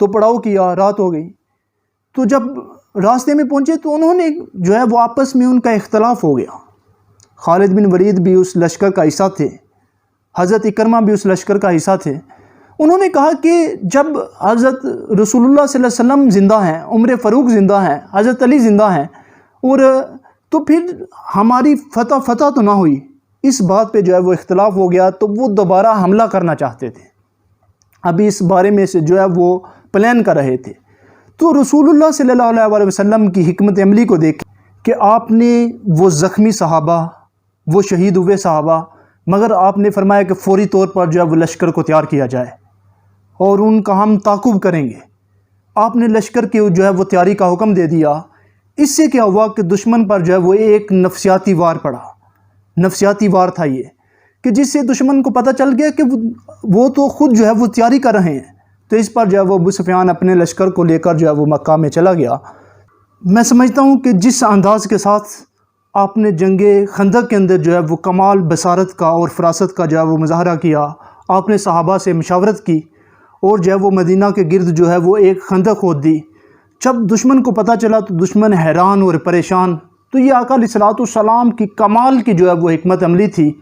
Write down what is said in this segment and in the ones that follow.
تو پڑاؤ کیا، رات ہو گئی۔ تو جب راستے میں پہنچے تو انہوں نے جو ہے وہ آپس میں ان کا اختلاف ہو گیا۔ خالد بن ولید بھی اس لشکر کا حصہ تھے، حضرت اکرمہ بھی اس لشکر کا حصہ تھے۔ انہوں نے کہا کہ جب حضرت رسول اللہ صلی اللہ علیہ وسلم زندہ ہیں، عمر فاروق زندہ ہیں، حضرت علی زندہ ہیں، اور تو پھر ہماری فتح تو نہ ہوئی۔ اس بات پہ جو ہے وہ اختلاف ہو گیا، تو وہ دوبارہ حملہ کرنا چاہتے تھے۔ ابھی اس بارے میں سے جو ہے وہ پلان کر رہے تھے۔ تو رسول اللہ صلی اللہ علیہ وسلم کی حکمت عملی کو دیکھ کہ آپ نے وہ زخمی صحابہ، وہ شہید ہوئے صحابہ، مگر آپ نے فرمایا کہ فوری طور پر جو ہے وہ لشکر کو تیار کیا جائے اور ان کا ہم تعاقب کریں گے۔ آپ نے لشکر کی جو ہے وہ تیاری کا حکم دے دیا۔ اس سے کیا ہوا کہ دشمن پر جو ہے وہ ایک نفسیاتی وار پڑا۔ نفسیاتی وار تھا یہ کہ جس سے دشمن کو پتہ چل گیا کہ وہ تو خود جو ہے وہ تیاری کر رہے ہیں۔ تو اس پر جو ہے وہ ابو سفیان اپنے لشکر کو لے کر جو ہے وہ مکہ میں چلا گیا۔ میں سمجھتا ہوں کہ جس انداز کے ساتھ آپ نے جنگ خندق کے اندر جو ہے وہ کمال بصارت کا اور فراست کا جو ہے وہ مظاہرہ کیا، آپ نے صحابہ سے مشاورت کی اور جو ہے وہ مدینہ کے گرد جو ہے وہ ایک خندق کھود دی۔ جب دشمن کو پتہ چلا تو دشمن حیران اور پریشان۔ تو یہ آقا علیہ الصلوۃ والسلام کی کمال کی جو ہے وہ حکمت عملی تھی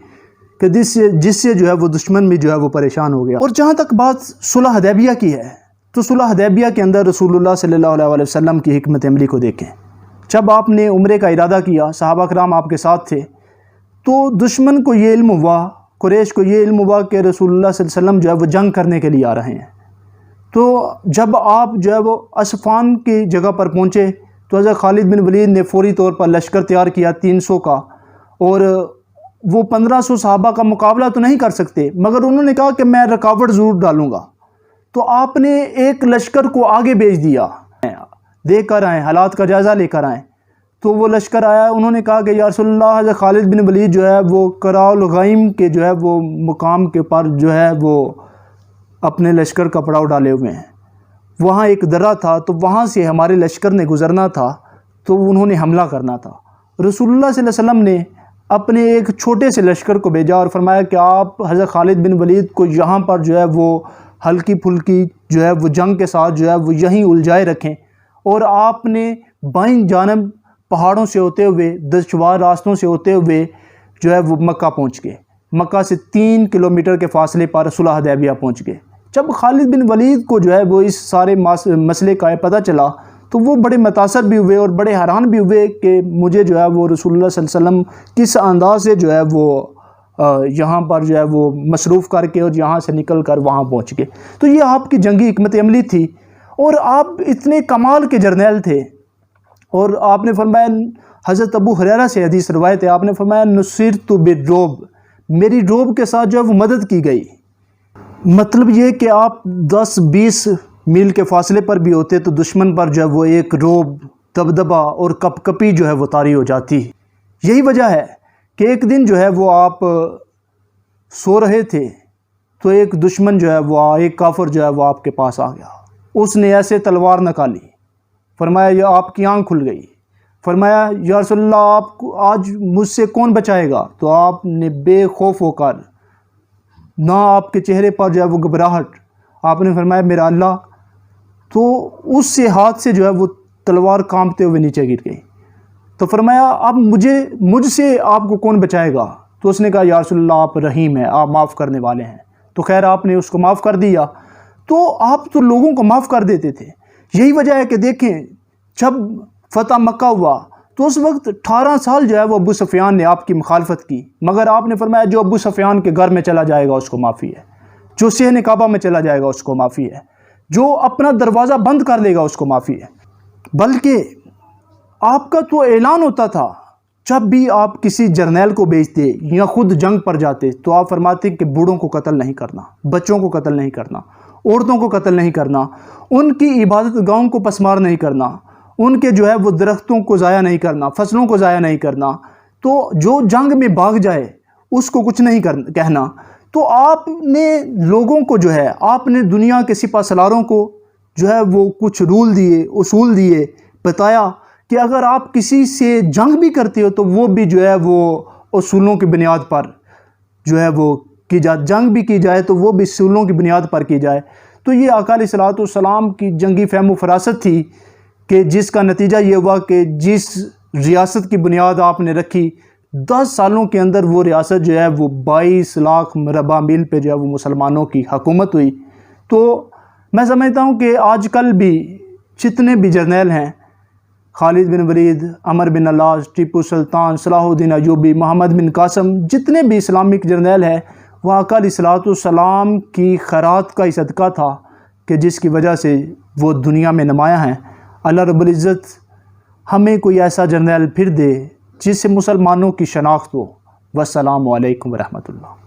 کہ جس سے جو ہے وہ دشمن بھی جو ہے وہ پریشان ہو گیا۔ اور جہاں تک بات صلح حدیبیہ کی ہے، تو صلح حدیبیہ کے اندر رسول اللہ صلی اللہ علیہ وسلم کی حکمت عملی کو دیکھیں۔ جب آپ نے عمرے کا ارادہ کیا، صحابہ کرام آپ کے ساتھ تھے، تو دشمن کو یہ علم ہوا، قریش کو یہ علم ہوا کہ رسول اللہ صلی اللہ علیہ وسلم جو ہے وہ جنگ کرنے کے لیے آ رہے ہیں۔ تو جب آپ جو ہے وہ اسفان کی جگہ پر پہنچے تو حضرت خالد بن ولید نے فوری طور پر لشکر تیار کیا 300 کا، اور وہ 1500 صحابہ کا مقابلہ تو نہیں کر سکتے، مگر انہوں نے کہا کہ میں رکاوٹ ضرور ڈالوں گا۔ تو آپ نے ایک لشکر کو آگے بھیج دیا، دیکھ کر آئیں، حالات کا جائزہ لے کر آئیں۔ تو وہ لشکر آیا، انہوں نے کہا کہ یا رسول اللہ، حضرت خالد بن ولید جو ہے وہ کراء الغائم کے جو ہے وہ مقام کے پر جو ہے وہ اپنے لشکر کا پڑاؤ ڈالے ہوئے ہیں۔ وہاں ایک درہ تھا، تو وہاں سے ہمارے لشکر نے گزرنا تھا، تو انہوں نے حملہ کرنا تھا۔ رسول اللہ صلی اللہ علیہ وسلم نے اپنے ایک چھوٹے سے لشکر کو بھیجا اور فرمایا کہ آپ حضرت خالد بن ولید کو یہاں پر جو ہے وہ ہلکی پھلکی جو ہے وہ جنگ کے ساتھ جو ہے وہ یہیں الجھائے رکھیں، اور آپ نے بائیں جانب پہاڑوں سے ہوتے ہوئے، دشوار راستوں سے ہوتے ہوئے جو ہے وہ مکہ پہنچ گئے۔ مکہ سے 3 کلومیٹر کے فاصلے پر صلح حدیبیہ پہنچ گئے۔ جب خالد بن ولید کو جو ہے وہ اس سارے مسئلے کا پتہ چلا تو وہ بڑے متاثر بھی ہوئے اور بڑے حیران بھی ہوئے کہ مجھے جو ہے وہ رسول اللہ صلی اللہ علیہ وسلم کس انداز سے جو ہے وہ یہاں پر جو ہے وہ مصروف کر کے اور یہاں سے نکل کر وہاں پہنچ گئے۔ تو یہ آپ کی جنگی حکمت عملی تھی، اور آپ اتنے کمال کے جرنیل تھے۔ اور آپ نے فرمایا، حضرت ابو ہریرہ سے حدیث روایت ہے، آپ نے فرمایا نصرت بالرعب، میری رعب کے ساتھ جو ہے وہ مدد کی گئی۔ مطلب یہ کہ آپ 10-20 میل کے فاصلے پر بھی ہوتے تو دشمن پر جو ہے وہ ایک رعب، دبدبہ اور کپ کپی جو ہے وہ طاری ہو جاتی۔ یہی وجہ ہے کہ ایک دن جو ہے وہ آپ سو رہے تھے تو ایک دشمن جو ہے وہ ایک کافر جو ہے وہ آپ کے پاس آ گیا۔ اس نے ایسے تلوار نکالی، فرمایا یہ آپ کی آنکھ کھل گئی۔ فرمایا یا رسول اللہ، آپ کو آج مجھ سے کون بچائے گا؟ تو آپ نے بے خوف ہو کر، نہ آپ کے چہرے پر جو ہے وہ گھبراہٹ، آپ نے فرمایا میرا اللہ۔ تو اس سے ہاتھ سے جو ہے وہ تلوار کانپتے ہوئے نیچے گر گئی۔ تو فرمایا اب مجھ سے آپ کو کون بچائے گا؟ تو اس نے کہا یا رسول اللہ، آپ رحیم ہیں، آپ معاف کرنے والے ہیں۔ تو خیر آپ نے اس کو معاف کر دیا۔ تو آپ تو لوگوں کو معاف کر دیتے تھے۔ یہی وجہ ہے کہ دیکھیں جب فتح مکہ ہوا تو اس وقت 18 سال جو ہے وہ ابو سفیان نے آپ کی مخالفت کی، مگر آپ نے فرمایا جو ابو سفیان کے گھر میں چلا جائے گا اس کو معافی ہے، جو صحن کعبہ میں چلا جائے گا اس کو معافی ہے، جو اپنا دروازہ بند کر لے گا اس کو معافی ہے۔ بلکہ آپ کا تو اعلان ہوتا تھا جب بھی آپ کسی جرنیل کو بھیجتے یا خود جنگ پر جاتے تو آپ فرماتے کہ بوڑھوں کو قتل نہیں کرنا، بچوں کو قتل نہیں کرنا، عورتوں کو قتل نہیں کرنا، ان کی عبادت گاہوں کو پسمار نہیں کرنا، ان کے جو ہے وہ درختوں کو ضائع نہیں کرنا، فصلوں کو ضائع نہیں کرنا، تو جو جنگ میں بھاگ جائے اس کو کچھ نہیں کہنا۔ تو آپ نے لوگوں کو جو ہے، آپ نے دنیا کے سپہ سالاروں کو جو ہے وہ کچھ رول دیے، اصول دیے، بتایا کہ اگر آپ کسی سے جنگ بھی کرتے ہو تو وہ بھی جو ہے وہ اصولوں کی بنیاد پر جو ہے وہ کی جائے، جنگ بھی کی جائے تو وہ بھی اصولوں کی بنیاد پر کی جائے۔ تو یہ آقا علیہ الصلوۃ والسلام کی جنگی فہم و فراست تھی کہ جس کا نتیجہ یہ ہوا کہ جس ریاست کی بنیاد آپ نے رکھی 10 سالوں کے اندر وہ ریاست جو ہے وہ 22 لاکھ مربع میل پہ جو ہے وہ مسلمانوں کی حکومت ہوئی۔ تو میں سمجھتا ہوں کہ آج کل بھی جتنے بھی جرنیل ہیں، خالد بن ولید، عمر بن العاص، ٹیپو سلطان، صلاح الدین ایوبی، محمد بن قاسم، جتنے بھی اسلامک جرنیل ہیں، وہ آقا علیہ الصلوۃ والسلام کی خیرات کا ہی صدقہ تھا کہ جس کی وجہ سے وہ دنیا میں نمایاں ہیں۔ اللہ رب العزت ہمیں کوئی ایسا جرنیل پھر دے جس سے مسلمانوں کی شناخت ہو۔ والسلام علیکم ورحمۃ اللہ۔